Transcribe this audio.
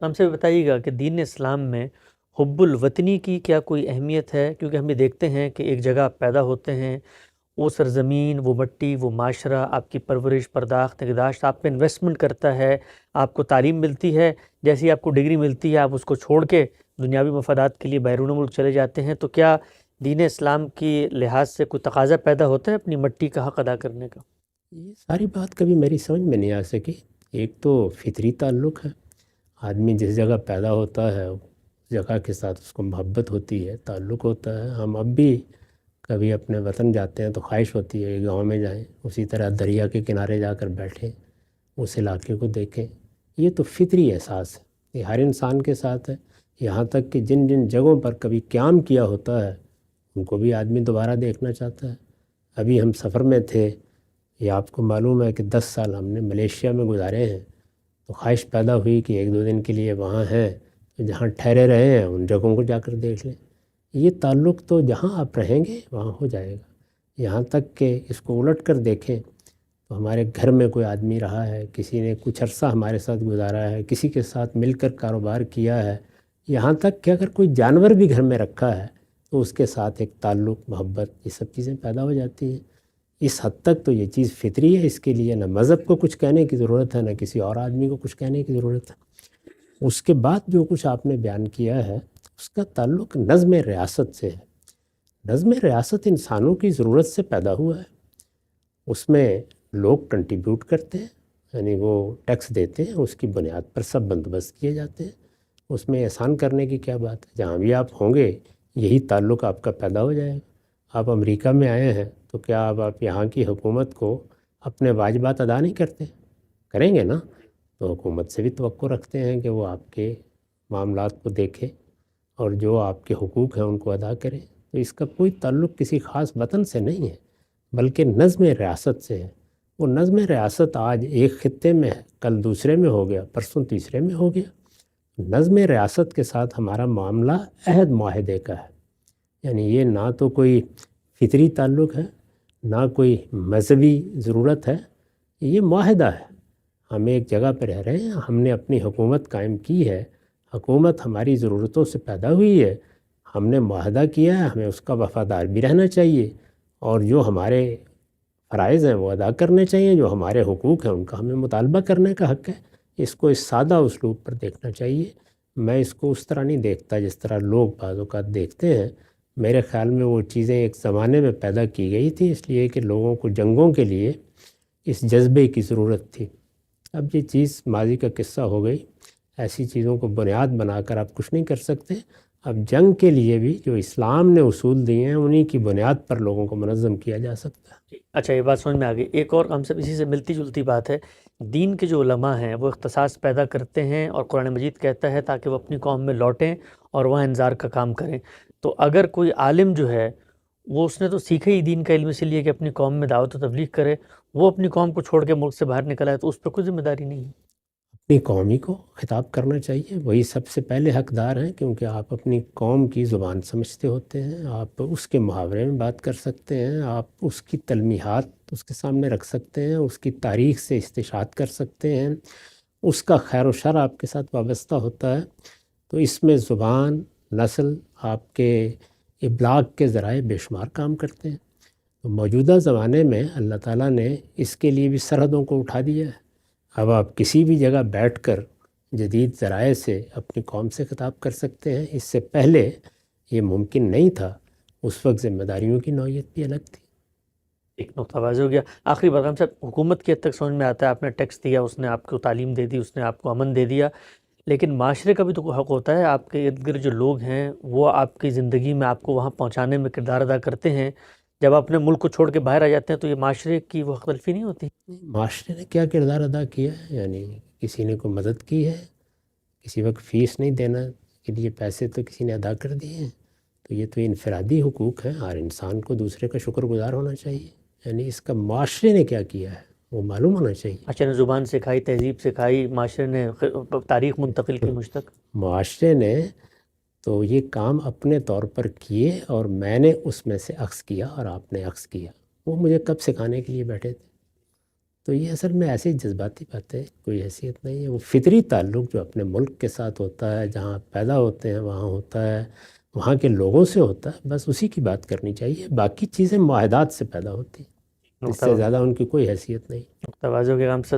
ہم سے بتائیے گا کہ دین اسلام میں حب الوطنی کی کیا کوئی اہمیت ہے؟ کیونکہ ہم بھی دیکھتے ہیں کہ ایک جگہ آپ پیدا ہوتے ہیں، وہ سرزمین، وہ مٹی، وہ معاشرہ آپ کی پرورش، پرداخت، نگہداشت آپ پہ انویسٹمنٹ کرتا ہے، آپ کو تعلیم ملتی ہے، جیسی آپ کو ڈگری ملتی ہے آپ اس کو چھوڑ کے دنیاوی مفادات کے لیے بیرون ملک چلے جاتے ہیں، تو کیا دین اسلام کی لحاظ سے کوئی تقاضا پیدا ہوتا ہے اپنی مٹی کا حق ادا کرنے کا؟ یہ ساری بات کبھی میری سمجھ میں نہیں آ سکی۔ ایک تو فطری تعلق ہے، آدمی جس جگہ پیدا ہوتا ہے اس جگہ کے ساتھ اس کو محبت ہوتی ہے، تعلق ہوتا ہے۔ ہم اب بھی کبھی اپنے وطن جاتے ہیں تو خواہش ہوتی ہے کہ گاؤں میں جائیں، اسی طرح دریا کے کنارے جا کر بیٹھیں، اس علاقے کو دیکھیں۔ یہ تو فطری احساس ہے، یہ ہر انسان کے ساتھ ہے۔ یہاں تک کہ جن جن جگہوں پر کبھی قیام کیا ہوتا ہے ان کو بھی آدمی دوبارہ دیکھنا چاہتا ہے۔ ابھی ہم سفر میں تھے، یہ آپ کو معلوم ہے کہ 10 سال ہم نے ملیشیا میں گزارے ہیں، تو خواہش پیدا ہوئی کہ 1-2 دن کے لیے وہاں ہیں تو جہاں ٹھہرے رہے ہیں ان جگہوں کو جا کر دیکھ لیں۔ یہ تعلق تو جہاں آپ رہیں گے وہاں ہو جائے گا۔ یہاں تک کہ اس کو الٹ کر دیکھیں تو ہمارے گھر میں کوئی آدمی رہا ہے، کسی نے کچھ عرصہ ہمارے ساتھ گزارا ہے، کسی کے ساتھ مل کر کاروبار کیا ہے، یہاں تک کہ اگر کوئی جانور بھی گھر میں رکھا ہے تو اس کے ساتھ ایک تعلق، محبت، یہ سب چیزیں پیدا ہو جاتی ہیں۔ اس حد تک تو یہ چیز فطری ہے، اس کے لیے نہ مذہب کو کچھ کہنے کی ضرورت ہے، نہ کسی اور آدمی کو کچھ کہنے کی ضرورت ہے۔ اس کے بعد جو کچھ آپ نے بیان کیا ہے اس کا تعلق نظم ریاست سے ہے۔ نظم ریاست انسانوں کی ضرورت سے پیدا ہوا ہے، اس میں لوگ کنٹریبیوٹ کرتے ہیں، یعنی وہ ٹیکس دیتے ہیں، اس کی بنیاد پر سب بندوبست کیے جاتے ہیں۔ اس میں احسان کرنے کی کیا بات ہے؟ جہاں بھی آپ ہوں گے یہی تعلق آپ کا پیدا ہو جائے گا۔ آپ امریکہ میں آئے ہیں تو کیا آپ یہاں کی حکومت کو اپنے واجبات ادا نہیں کرتے؟ کریں گے نا؟ تو حکومت سے بھی توقع رکھتے ہیں کہ وہ آپ کے معاملات کو دیکھے اور جو آپ کے حقوق ہیں ان کو ادا کرے۔ تو اس کا کوئی تعلق کسی خاص وطن سے نہیں ہے بلکہ نظم ریاست سے ہے۔ وہ نظم ریاست آج ایک خطے میں ہے، کل دوسرے میں ہو گیا، پرسوں تیسرے میں ہو گیا۔ نظم ریاست کے ساتھ ہمارا معاملہ عہد معاہدے کا ہے، یعنی یہ نہ تو کوئی فطری تعلق ہے نہ کوئی مذہبی ضرورت ہے، یہ معاہدہ ہے۔ ہم ایک جگہ پہ رہ رہے ہیں، ہم نے اپنی حکومت قائم کی ہے، حکومت ہماری ضرورتوں سے پیدا ہوئی ہے، ہم نے معاہدہ کیا ہے، ہمیں اس کا وفادار بھی رہنا چاہیے اور جو ہمارے فرائض ہیں وہ ادا کرنے چاہیے، جو ہمارے حقوق ہیں ان کا ہمیں مطالبہ کرنے کا حق ہے۔ اس کو اس سادہ اسلوب پر دیکھنا چاہیے۔ میں اس کو اس طرح نہیں دیکھتا جس طرح لوگ بعض اوقات دیکھتے ہیں۔ میرے خیال میں وہ چیزیں ایک زمانے میں پیدا کی گئی تھی اس لیے کہ لوگوں کو جنگوں کے لیے اس جذبے کی ضرورت تھی۔ اب یہ چیز ماضی کا قصہ ہو گئی، ایسی چیزوں کو بنیاد بنا کر آپ کچھ نہیں کر سکتے۔ اب جنگ کے لیے بھی جو اسلام نے اصول دیے ہیں انہی کی بنیاد پر لوگوں کو منظم کیا جا سکتا ہے۔ اچھا، یہ بات سمجھ میں آ گئی۔ ایک اور ہم سب اسی سے ملتی جلتی بات ہے، دین کے جو علماء ہیں وہ اختصاص پیدا کرتے ہیں اور قرآن مجید کہتا ہے تاکہ وہ اپنی قوم میں لوٹیں اور وہاں انذار کا کام کریں۔ تو اگر کوئی عالم جو ہے وہ اس نے تو سیکھا ہی دین کا علم اسی لیے کہ اپنی قوم میں دعوت و تبلیغ کرے، وہ اپنی قوم کو چھوڑ کے ملک سے باہر نکلا ہے تو اس پہ کوئی ذمہ داری نہیں ہے؟ اپنی قوم ہی کو خطاب کرنا چاہیے، وہی سب سے پہلے حقدار ہیں، کیونکہ آپ اپنی قوم کی زبان سمجھتے ہوتے ہیں، آپ اس کے محاورے میں بات کر سکتے ہیں، آپ اس کی تلمیحات اس کے سامنے رکھ سکتے ہیں، اس کی تاریخ سے استشہاد کر سکتے ہیں، اس کا خیر و شر آپ کے ساتھ وابستہ ہوتا ہے۔ تو اس میں زبان، نسل، آپ کے ابلاغ کے ذرائع بے شمار کام کرتے ہیں۔ تو موجودہ زمانے میں اللہ تعالیٰ نے اس کے لیے بھی سرحدوں کو اٹھا دیا ہے۔ اب آپ کسی بھی جگہ بیٹھ کر جدید ذرائع سے اپنی قوم سے خطاب کر سکتے ہیں، اس سے پہلے یہ ممکن نہیں تھا، اس وقت ذمہ داریوں کی نوعیت بھی الگ تھی۔ ایک نقطہ واضح ہو گیا۔ آخری بات، ہم صاحب حکومت کی حد تک سمجھ میں آتا ہے، آپ نے ٹیکس دیا، اس نے آپ کو تعلیم دے دی، اس نے آپ کو امن دے دیا، لیکن معاشرے کا بھی تو کوئی حق ہوتا ہے۔ آپ کے ارد گرد جو لوگ ہیں وہ آپ کی زندگی میں آپ کو وہاں پہنچانے میں کردار ادا کرتے ہیں، جب آپ اپنے ملک کو چھوڑ کے باہر آ جاتے ہیں تو یہ معاشرے کی وہ حق تلفی نہیں ہوتی؟ معاشرے نے کیا کردار ادا کیا ہے؟ یعنی کسی نے کوئی مدد کی ہے؟ کسی وقت فیس نہیں دینا کے لیے پیسے تو کسی نے ادا کر دیے ہیں؟ تو یہ تو انفرادی حقوق ہیں، ہر انسان کو دوسرے کا شکر گزار ہونا چاہیے۔ یعنی اس کا معاشرے نے کیا کیا ہے وہ معلوم ہونا چاہیے۔ معاشرے نے زبان سکھائی، تہذیب سکھائی، معاشرے نے تاریخ منتقل کی مجھ تک۔ معاشرے نے تو یہ کام اپنے طور پر کیے اور میں نے اس میں سے اخذ کیا اور آپ نے اخذ کیا، وہ مجھے کب سکھانے کے لیے بیٹھے تھے؟ تو یہ اصل میں ایسی جذباتی باتیں کوئی حیثیت نہیں ہے. وہ فطری تعلق جو اپنے ملک کے ساتھ ہوتا ہے، جہاں پیدا ہوتے ہیں وہاں ہوتا ہے، وہاں کے لوگوں سے ہوتا ہے، بس اسی کی بات کرنی چاہیے. باقی چیزیں معاہدات سے پیدا ہوتی ہیں، اس سے نقطہ زیادہ ان کی کوئی حیثیت نہیں. توازو کے کام سے